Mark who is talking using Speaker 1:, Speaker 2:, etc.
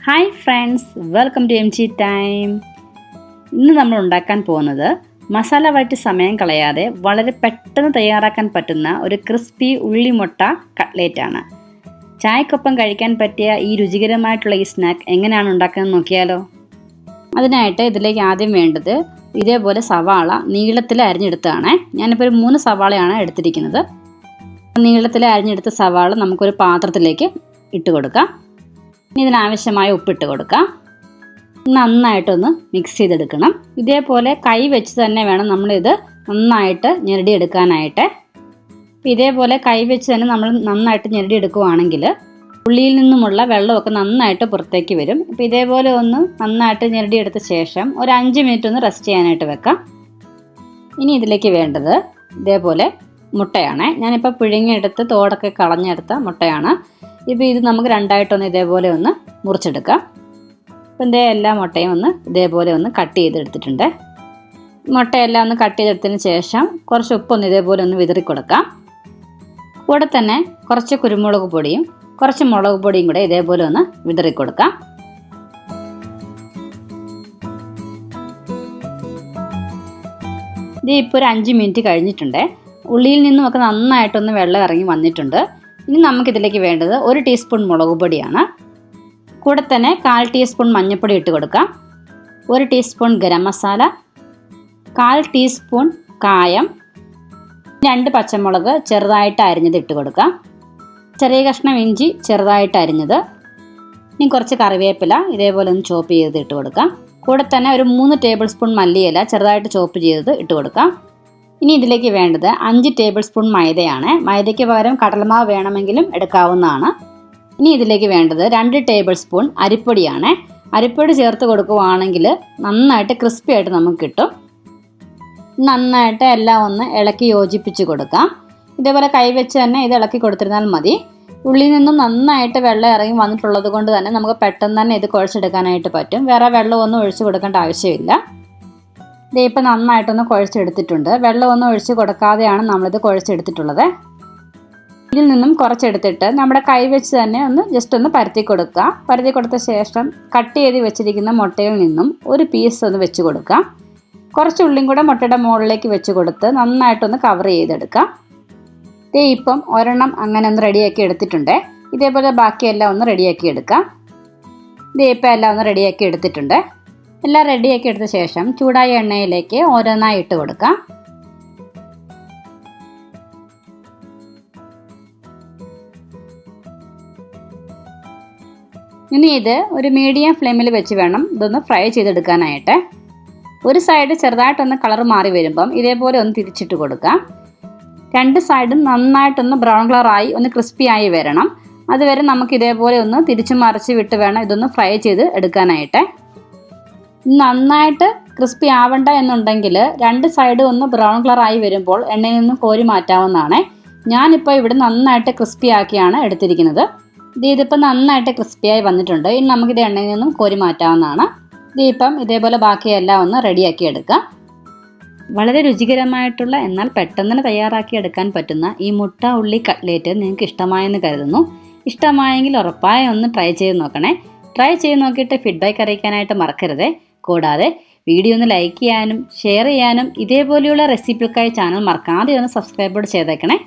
Speaker 1: Hi friends, welcome to M G time. ഇന്ന് നമ്മൾ ഉണ്ടാക്കാൻ പോകുന്നത് മസാല വഴറ്റി സമയം കളയാതെ വളരെ പെട്ടെന്ന് തയ്യാറാക്കാൻ പറ്റുന്ന ഒരു ക്രിസ്പി ഉള്ളിമുട്ട കട്ട്ലേറ്റ് ആണ്. ചായക്കൊപ്പം കഴിക്കാൻ പറ്റിയ ഈ രുചികരമായിട്ടുള്ള ഈ സ്നാക്ക് എങ്ങനെയാണ് ഉണ്ടാക്കുന്നത് നോക്കിയാലോ. അതിനായിട്ട് ഇതിലേക്ക് ആദ്യം വേണ്ടത് ഇതേപോലെ സവാള നീളത്തിൽ അരിഞ്ഞെടുത്തതാണ്. ഞാനിപ്പോൾ ഒരു 3 സവാളയാണ് എടുത്തിരിക്കുന്നത്. നീളത്തിൽ അരിഞ്ഞെടുത്ത സവാള നമുക്കൊരു പാത്രത്തിലേക്ക് ഇട്ട് കൊടുക്കാം. ഇനി ഇതിനാവശ്യമായ ഉപ്പിട്ട് കൊടുക്കാം. നന്നായിട്ടൊന്ന് മിക്സ് ചെയ്തെടുക്കണം. ഇതേപോലെ കൈ വെച്ച് തന്നെ വേണം നമ്മളിത് നന്നായിട്ട് ഞെരടിയെടുക്കാനായിട്ട്. ഇതേപോലെ കൈ വെച്ച് തന്നെ നമ്മൾ നന്നായിട്ട് ഞെരടിയെടുക്കുകയാണെങ്കിൽ ഉള്ളിയിൽ നിന്നുമുള്ള വെള്ളമൊക്കെ നന്നായിട്ട് പുറത്തേക്ക് വരും. അപ്പോൾ ഇതേപോലെ ഒന്ന് നന്നായിട്ട് ഞെരടിയെടുത്ത ശേഷം ഒരു 5 മിനിറ്റ് ഒന്ന് റെസ്റ്റ് ചെയ്യാനായിട്ട് വെക്കാം. ഇനി ഇതിലേക്ക് വേണ്ടത് ഇതേപോലെ മുട്ടയാണ്. ഞാനിപ്പോൾ പുഴുങ്ങിയെടുത്ത് തോടൊക്കെ കളഞ്ഞെടുത്ത മുട്ടയാണ്. ഇപ്പോൾ ഇത് നമുക്ക് രണ്ടായിട്ടൊന്ന് ഇതേപോലെ ഒന്ന് മുറിച്ചെടുക്കാം. അപ്പം എല്ലാ മുട്ടയും ഒന്ന് ഇതേപോലെ ഒന്ന് കട്ട് ചെയ്തെടുത്തിട്ടുണ്ട്. മുട്ടയെല്ലാം ഒന്ന് കട്ട് ചെയ്തെടുത്തതിന് ശേഷം കുറച്ച് ഉപ്പൊന്ന് ഇതേപോലെ ഒന്ന് വിതറി കൊടുക്കാം. കൂടെ തന്നെ കുറച്ച് കുരുമുളക് പൊടിയും കുറച്ച് മുളക് പൊടിയും കൂടെ ഇതേപോലെ ഒന്ന് വിതറി കൊടുക്കാം. ഇത് ഇപ്പോൾ ഒരു 5 മിനിറ്റ് കഴിഞ്ഞിട്ടുണ്ട്. ഉള്ളിയിൽ നിന്നുമൊക്കെ നന്നായിട്ടൊന്ന് വെള്ളം ഇറങ്ങി വന്നിട്ടുണ്ട്. ഇനി നമുക്കിതിലേക്ക് വേണ്ടത് 1 ടീസ്പൂൺ മുളക് പൊടിയാണ്. കൂടെ തന്നെ 1/4 ടീസ്പൂൺ മഞ്ഞൾപ്പൊടി ഇട്ട് കൊടുക്കാം. 1 ടീസ്പൂൺ ഗരം മസാല, 1/4 ടീസ്പൂൺ കായം, 2 പച്ചമുളക് ചെറുതായിട്ട് അരിഞ്ഞത് ഇട്ട് കൊടുക്കാം. ചെറിയ കഷ്ണം ഇഞ്ചി ചെറുതായിട്ട് അരിഞ്ഞത്, ഇനി കുറച്ച് കറിവേപ്പില ഇതേപോലെ ഒന്ന് ചോപ്പ് ചെയ്ത് ഇട്ട് കൊടുക്കാം. കൂടെ തന്നെ ഒരു 3 ടേബിൾ സ്പൂൺ മല്ലിയില ചെറുതായിട്ട് ചോപ്പ് ചെയ്തത് ഇട്ട് കൊടുക്കാം. ഇനി ഇതിലേക്ക് വേണ്ടത് 5 ടേബിൾ സ്പൂൺ മൈദയാണ്. മൈദയ്ക്ക് പകരം കടലമാവ് വേണമെങ്കിലും എടുക്കാവുന്നതാണ്. ഇനി ഇതിലേക്ക് വേണ്ടത് 2 ടേബിൾ സ്പൂൺ അരിപ്പൊടിയാണ്. അരിപ്പൊടി ചേർത്ത് കൊടുക്കുകയാണെങ്കിൽ നന്നായിട്ട് ക്രിസ്പി ആയിട്ട് നമുക്ക് കിട്ടും. നന്നായിട്ട് എല്ലാം ഒന്ന് ഇളക്കി യോജിപ്പിച്ച് കൊടുക്കാം. ഇതേപോലെ കൈവച്ച് തന്നെ ഇത് ഇളക്കി കൊടുത്തിരുന്നാൽ മതി. ഉള്ളിൽ നിന്നും നന്നായിട്ട് വെള്ളം ഇറങ്ങി വന്നിട്ടുള്ളത് കൊണ്ട് തന്നെ നമുക്ക് പെട്ടെന്ന് തന്നെ ഇത് കുഴച്ചെടുക്കാനായിട്ട് പറ്റും. വേറെ വെള്ളമൊന്നും ഒഴിച്ച് കൊടുക്കേണ്ട ആവശ്യമില്ല. ഇത് ഇപ്പം നന്നായിട്ടൊന്ന് കുഴച്ചെടുത്തിട്ടുണ്ട്. വെള്ളമൊന്നും ഒഴിച്ച് കൊടുക്കാതെയാണ് നമ്മളിത് കുഴച്ചെടുത്തിട്ടുള്ളത്. ഇതിൽ നിന്നും കുറച്ചെടുത്തിട്ട് നമ്മുടെ കൈ വെച്ച് തന്നെ ഒന്ന് ജസ്റ്റ് ഒന്ന് പരത്തി കൊടുക്കുക. പരത്തി കൊടുത്ത ശേഷം കട്ട് ചെയ്ത് വെച്ചിരിക്കുന്ന മുട്ടയിൽ നിന്നും ഒരു പീസ് ഒന്ന് വെച്ച് കൊടുക്കാം. കുറച്ച് ഉള്ളിയും കൂടെ മുട്ടയുടെ മുകളിലേക്ക് വെച്ച് കൊടുത്ത് നന്നായിട്ടൊന്ന് കവർ ചെയ്തെടുക്കാം. ഇപ്പം ഒരെണ്ണം അങ്ങനെ ഒന്ന് റെഡിയാക്കി എടുത്തിട്ടുണ്ട്. ഇതേപോലെ ബാക്കിയെല്ലാം ഒന്ന് റെഡിയാക്കി എടുക്കാം. ഇപ്പം എല്ലാം ഒന്ന് റെഡിയാക്കി എടുത്തിട്ടുണ്ട്. എല്ലാം റെഡിയാക്കി എടുത്ത ശേഷം ചൂടായ എണ്ണയിലേക്ക് ഓരോന്നായി ഇട്ട് കൊടുക്കാം. ഇനി ഇത് ഒരു മീഡിയം ഫ്ലെയിമിൽ വെച്ച് വേണം ഇതൊന്ന് ഫ്രൈ ചെയ്തെടുക്കാനായിട്ട്. ഒരു സൈഡ് ചെറുതായിട്ടൊന്ന് കളർ മാറി വരുമ്പം ഇതേപോലെ ഒന്ന് തിരിച്ചിട്ട് കൊടുക്കാം. 2 സൈഡും നന്നായിട്ടൊന്ന് ബ്രൗൺ കളറായി ഒന്ന് ക്രിസ്പി ആയി വരണം. അതുവരെ നമുക്ക് ഇതേപോലെ ഒന്ന് തിരിച്ചു മറിച്ച് വിട്ട് വേണം ഇതൊന്ന് ഫ്രൈ ചെയ്ത് എടുക്കാനായിട്ട്. നന്നായിട്ട് ക്രിസ്പി ആവണ്ട എന്നുണ്ടെങ്കിൽ 2 സൈഡും ഒന്ന് ബ്രൗൺ കളറായി വരുമ്പോൾ എണ്ണയിൽ നിന്ന് കോരി മാറ്റാവുന്നതാണ്. ഞാനിപ്പോൾ ഇവിടെ നന്നായിട്ട് ക്രിസ്പി ആക്കിയാണ് എടുത്തിരിക്കുന്നത്. ഇതിപ്പോൾ നന്നായിട്ട് ക്രിസ്പിയായി വന്നിട്ടുണ്ട്. ഇനി നമുക്കിത് എണ്ണയിൽ നിന്നും കോരി മാറ്റാവുന്നതാണ്. ഇതിപ്പം ഇതേപോലെ ബാക്കിയെല്ലാം ഒന്ന് റെഡിയാക്കി എടുക്കാം. വളരെ രുചികരമായിട്ടുള്ള എന്നാൽ പെട്ടെന്ന് തന്നെ തയ്യാറാക്കി എടുക്കാൻ പറ്റുന്ന ഈ മുട്ട ഉള്ളി കട്ട്ലേറ്റ് നിങ്ങൾക്ക് ഇഷ്ടമായെന്ന് കരുതുന്നു. ഇഷ്ടമായെങ്കിൽ ഉറപ്പായും ഒന്ന് ട്രൈ ചെയ്ത് നോക്കണേ. ട്രൈ ചെയ്ത് നോക്കിയിട്ട് ഫീഡ്ബാക്ക് അറിയിക്കാനായിട്ട് മറക്കരുത്. കൂടാതെ വീഡിയോ ഒന്ന് ലൈക്ക് ചെയ്യാനും ഷെയർ ചെയ്യാനും ഇതേപോലെയുള്ള റെസിപ്പികൾക്കായി ചാനൽ മറക്കാതെ ഒന്ന് സബ്സ്ക്രൈബ് ചെയ്തേക്കണേ.